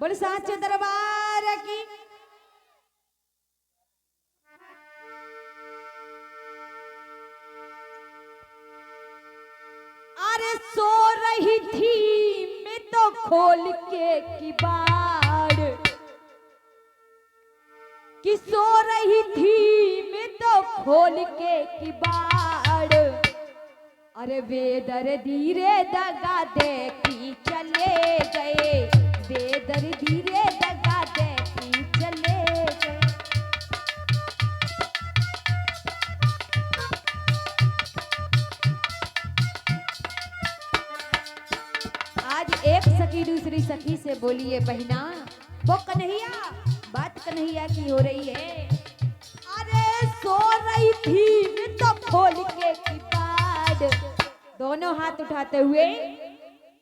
बोले साचे दरबार की। अरे सो रही थी मैं तो खोल के किबाड़, कि सो रही थी मैं तो खोल के किबाड़। अरे बेदर्दी रे दगा दे की चले गए, बेदर्दी रे दगा दे की चले गए। आज एक सखी दूसरी सखी से बोली है बहिना, वो कन्हैया, बात कन्हैया की हो रही है। अरे सो रही थी मैं तो खोल के किबाड़। दोनों हाथ उठाते हुए,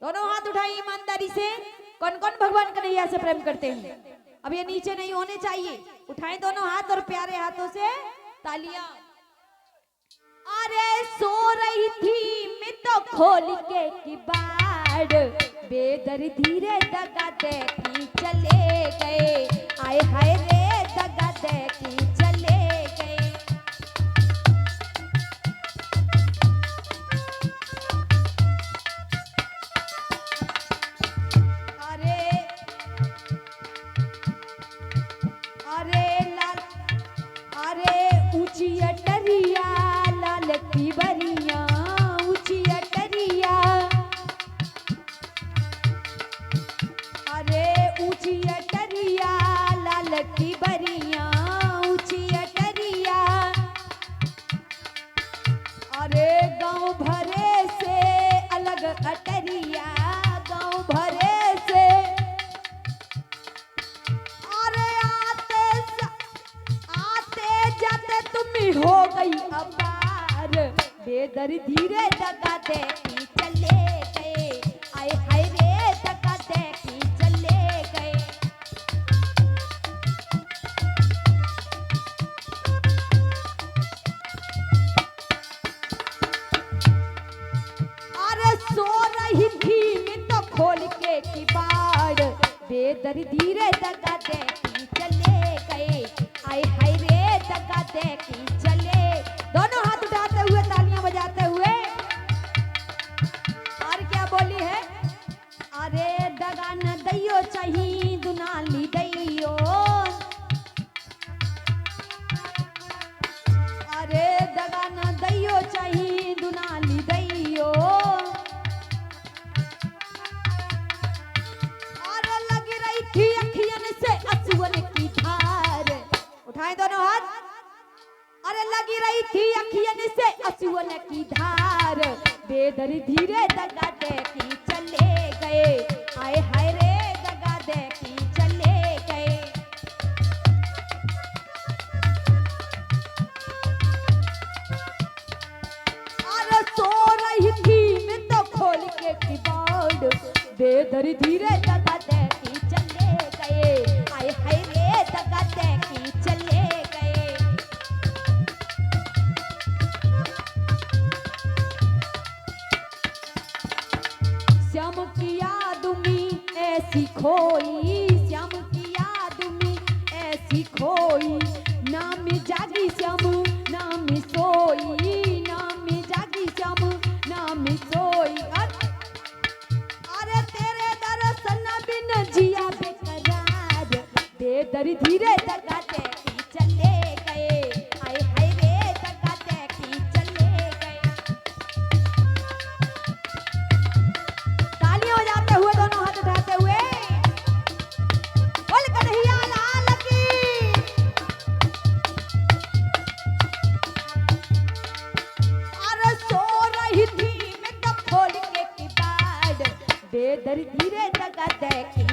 दोनों हाथ उठाई ईमानदारी से। कौन कौन भगवान कन्हैया से प्रेम करते हैं? अब ये नीचे नहीं होने चाहिए, उठाएं दोनों हाथ और प्यारे हाथों से तालियां। अरे सो रही थी मैं तो खोल के किबाड़, बेदर्दी रे दगा दे की चले गए, आए हाय रे दगा दे की चले गए। अरे अरे लाल, अरे ऊंची अटरिया लाल की बरिया, ऊंची अटरिया। अरे ऊंची अटरिया लाल की बरिया, ऊंची अटरिया। अरे गांव भरे से अलग अटरिया, गांव भरे से। अरे आते जाते तुम हो गई अपार, बेदर्दी रे दगा दे की चले गए, आए हाय रे दगा दे की चले गए। अरे सो रही थी मैं तो खोल के किबाड़, बेदर्दी रे दगा दे की चले गए, आए हाय रे दगा दे की चले। दोनों हाथ उठाते हुए तालियां बजाते हुए। और क्या बोली है? अरे दगा न दैयो चाहिए दुनाली दैयो, अरे दगा न दैयो चाहिए दुनाली दैयो। अरे लगी रही थी अखियन से असूवन की धार, उठाएं दोनों हाथ। अरे लगी रही थी अखियन से असूवन की धार, बेदर्दी रे दगा दे की चले गए, आए हाय रे दगा दे की चले गए। अरे सो रही थी मैं तो खोल के किबाड़, बेदर्दी रे दगा दे की चले गए, आए हाय रे दगा दे की चले गए। श्याम की याद में ऐसी खोई, श्याम की याद में ऐसी खोई, नाम जागी श्याम नाम सोई, नाम जागी श्याम नाम सोई। अरे तेरे दर्शन बिन जिया बेकरार, बेदर्दी रे दगा दे की चले गए, आए हाय रे दगा दे की चले गए। तालियां बजाते हुए दोनों हाथ उठाते हुए, बोल कन्हैया लाल की। अरे सो रही थी मैं तो खोल के किबाड़, बेदर्दी रे दगा दे की